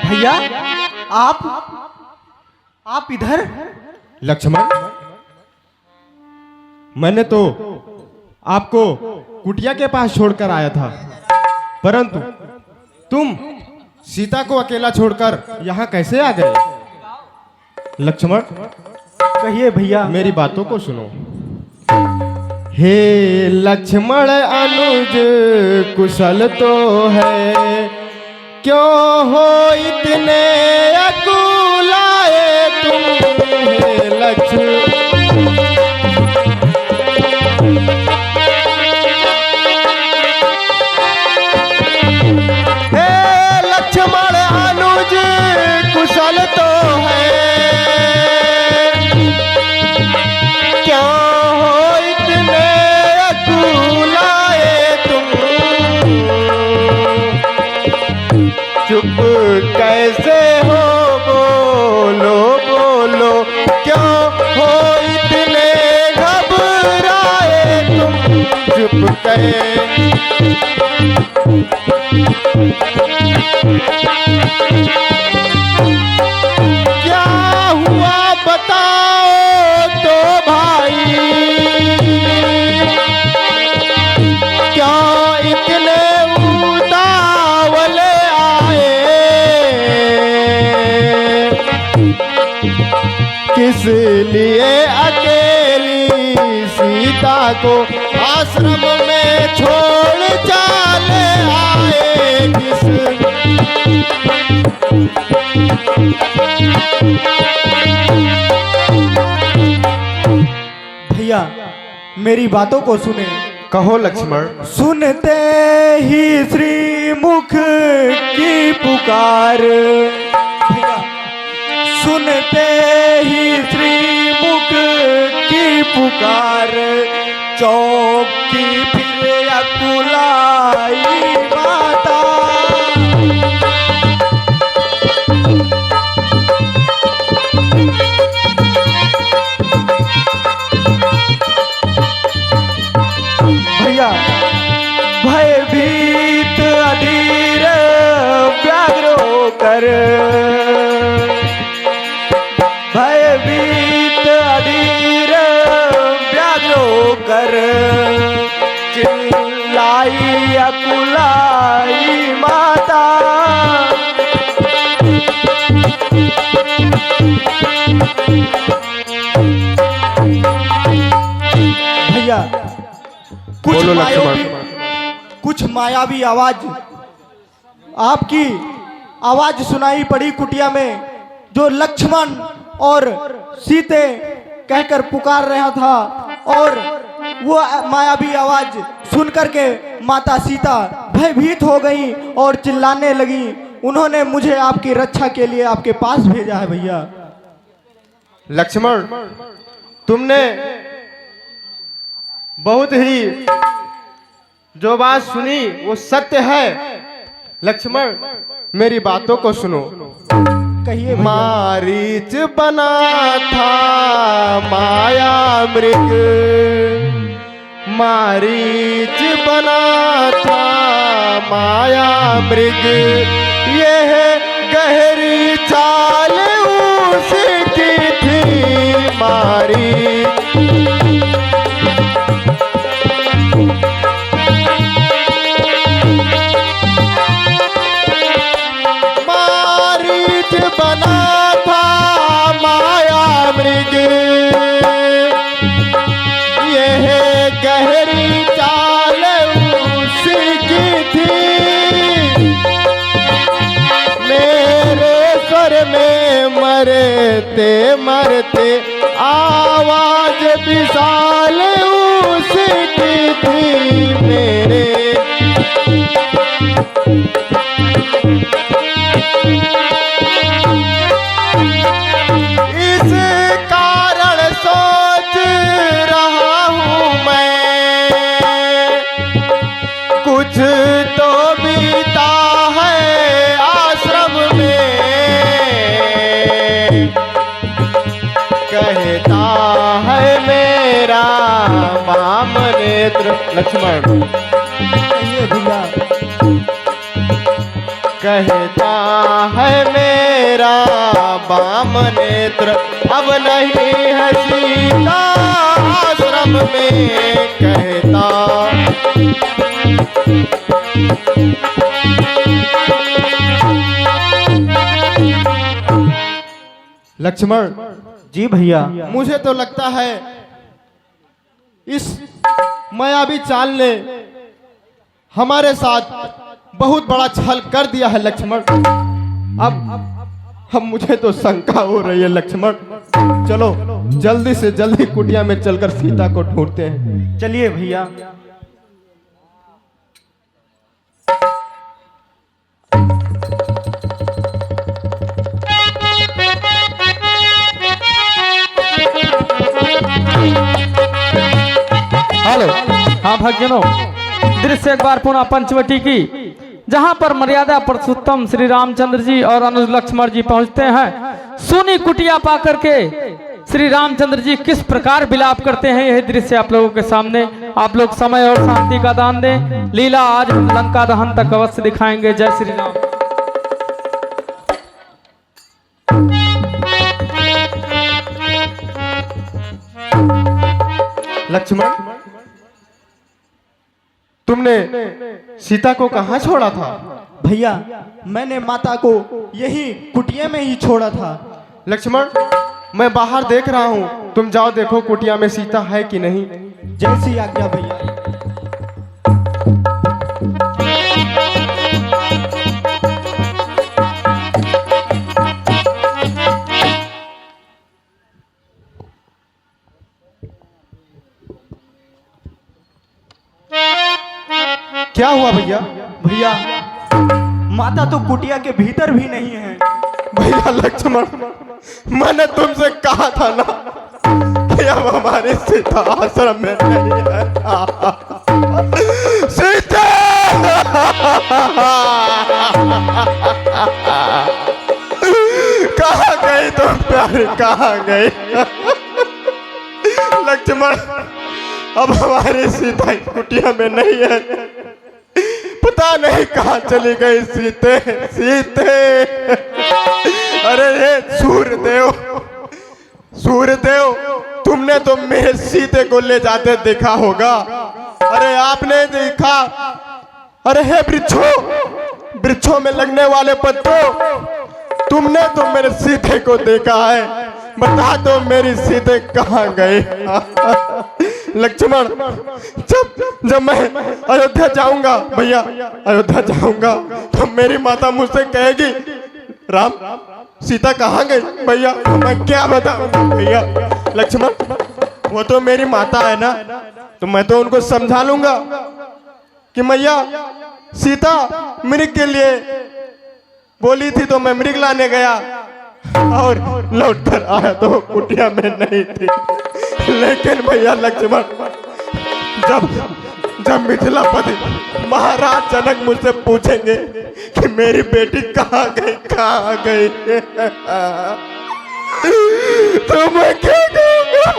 भैया आप इधर? लक्ष्मण, मैंने तो आपको कुटिया के पास छोड़कर आया था, परंतु तुम सीता को अकेला छोड़कर यहाँ कैसे आ गए? लक्ष्मण, कहिए भैया। मेरी बातों को सुनो। हे लक्ष्मण अनुज कुशल तो है, क्यों हो इतने अकुलाए तुम? हे लक्ष्मण, अनुज कुशल तो है, क्या हो इतने अकुलाए तुम? चुप कैसे हो, बोलो बोलो, क्यों हो इतने घबराए तुम? चुप कैसे क्या हुआ बताओ तो भाई, क्या इतने उतावले आए? किस लिए अकेली सीता को आश्रम में छोड़ चले आए? भैया मेरी बातों को सुने। कहो लक्ष्मण। सुनते ही श्री मुख की पुकार, भैया सुनते ही श्री मुख की पुकार, चौकी फिर अकुलाई माता। भैया भयभीत अधीर व्याग्र होकर, भयभीत अधीर व्याग्र होकर, चिल्लाई अकुलाई माता। भैया कुछ मायावी आवाज, आपकी आवाज सुनाई पड़ी कुटिया में, जो लक्ष्मण और सीते कहकर पुकार रहा था। और वो मायावी आवाज सुनकर के माता सीता भयभीत हो गई और चिल्लाने लगी। उन्होंने मुझे आपकी रक्षा के लिए आपके पास भेजा है। भैया लक्ष्मण, तुमने बहुत ही जो बात सुनी वो सत्य है। लक्ष्मण, मेरी बातों को सुनो। कहिए। मारीच बना था माया मृग, मारीच बना था माया मृग, यह गहरी चाल उसकी थी मारी। बना था माया मृग, यह गहरी चाल उसकी थी, मेरे स्वर में मरते मरते आवाज विशाल उसकी थी मेरे। इस कारण सोच रहा हूँ मैं, कुछ तो बीता है आश्रम में, कहता है मेरा वाम नेत्र। लक्ष्मण, कहता है मेरा बाम नेत्र अब नहीं है सीता आश्रम में कहता। लक्ष्मण जी भैया। मुझे तो लगता है इस मायावी चाल ने हमारे साथ बहुत बड़ा छल कर दिया है लक्ष्मण। अब मुझे तो शंका हो रही है लक्ष्मण। चलो जल्दी से जल्दी कुटिया में चलकर सीता को ढूंढते हैं। चलिए भैया। हेलो, हाँ भक्तजनों, दृश्य एक बार पुनः पंचवटी की, जहां पर मर्यादा पुरुषोत्तम श्री रामचंद्र जी और अनुज लक्ष्मण जी पहुंचते हैं। सोनी कुटिया पाकर के श्री रामचंद्र जी किस प्रकार विलाप करते हैं, यह दृश्य आप लोगों के सामने। आप लोग समय और शांति का दान दें। लीला आज हम लंका दहन तक अवश्य दिखाएंगे। जय श्री राम। लक्ष्मण, तुमने सीता को कहाँ छोड़ा था? भैया मैंने माता को यही कुटिया में ही छोड़ा था। लक्ष्मण, मैं बाहर देख रहा हूँ, तुम जाओ देखो कुटिया में सीता है कि नहीं। जैसी आज्ञा भैया। क्या हुआ भैया? भैया माता तो कुटिया के भीतर भी नहीं है। भैया लक्ष्मण, मैंने तुमसे कहा था ना कि अब हमारी सीता आश्रम में नहीं है। सीता कहाँ गई तुम प्यारी, कहाँ गई? लक्ष्मण, अब हमारी सीता कुटिया में नहीं है। पता नहीं कहाँ चली गई सीते। सीते, अरे ये सूर्यदेव, सूर्यदेव, तुमने तो मेरे सीते को ले जाते देखा होगा। अरे आपने देखा? अरे हे वृक्षों, वृक्षों में लगने वाले पत्तों, तुमने तो मेरे सीते को देखा है। बता दो मेरी सीते कहाँ गई? लक्ष्मण, जब मैं अयोध्या जाऊंगा भैया, अयोध्या जाऊंगा तो मेरी माता मुझसे कहेगी राम सीता कहाँ गई? भैया मैं क्या बताऊं भैया? लक्ष्मण, वो तो मेरी माता है ना, तो मैं तो उनको समझा लूंगा कि मैया सीता मृग के लिए बोली थी तो मैं मृग लाने गया और लौट कर आया तो कुटिया में नहीं थी। लेकिन भैया लक्ष्मण, जब मिथिलापति महाराज जनक मुझसे पूछेंगे कि मेरी बेटी कहाँ गई, कहाँ गई, तो मैं क्या कहूँगा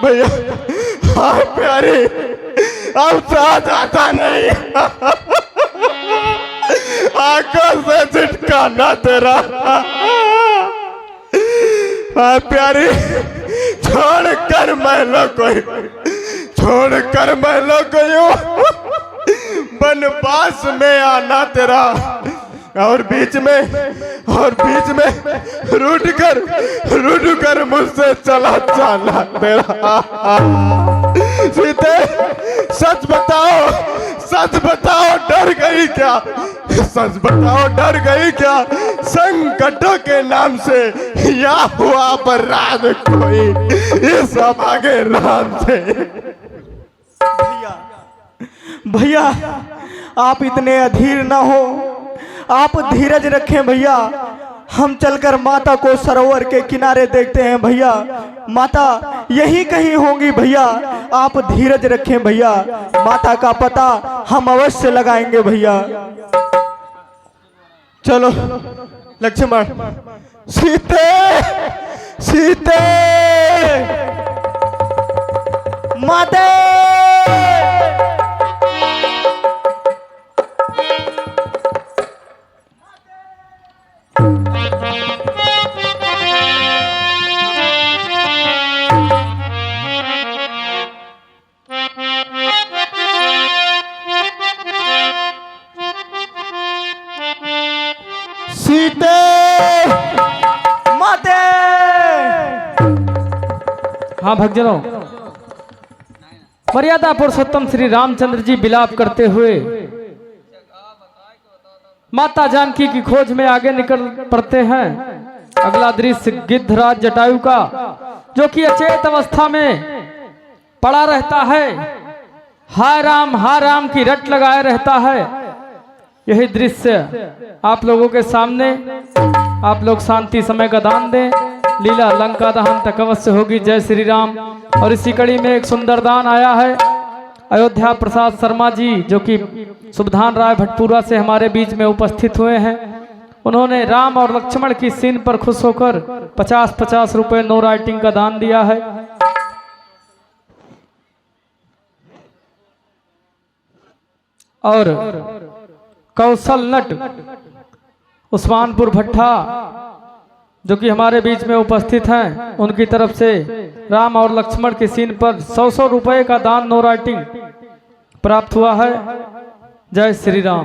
भैया? भैया हाँ प्यारे, अब साथ आता नहीं। आकाश से चिटकाना तेरा। हाँ प्यारी, छोड़कर महलों को, छोड़कर महलों को वनवास में आना तेरा, और बीच में रूठ कर मुझसे चला जाना तेरा। सीते सच बताओ डर गई क्या? सच बताओ डर गई क्या? संकटों के नाम से या हुआ अपराध कोई इस आगे राम से? भैया आप इतने अधीर ना हो, आप धीरज रखें भैया। हम चलकर माता को सरोवर के किनारे देखते हैं भैया। माता यही कहीं होंगी भैया, आप धीरज रखें भैया। माता का पता हम अवश्य लगाएंगे भैया। चलो लक्ष्मण। सीते, सीते, माते। सीते माते। हाँ भक्तजनों, मर्यादा पुरुषोत्तम श्री रामचंद्र जी विलाप करते हुए माता जानकी की खोज में आगे निकल पड़ते हैं। अगला दृश्य गिद्धराज जटायु का, जो कि अचेत अवस्था में पड़ा रहता है, हाय राम की रट लगाए रहता है। यही दृश्य आप लोगों के सामने। आप लोग शांति समय का दान दें। लीला लंका दहन तक अवश्य होगी। जय श्री राम। और इसी कड़ी में एक सुंदर दान आया है। अयोध्या प्रसाद शर्मा जी, जो कि सुबधान राय भटपुरा से हमारे बीच में उपस्थित हुए हैं, उन्होंने राम और लक्ष्मण की सीन पर खुश होकर 50-50 रुपए नो राइटिंग का दान दिया है। और कौशल नट उस्मानपुर भट्टा, जो कि हमारे बीच में उपस्थित हैं, उनकी तरफ से राम और लक्ष्मण की सीन पर 100 रुपए का दान नो राइटिंग प्राप्त हुआ है। जय श्री राम।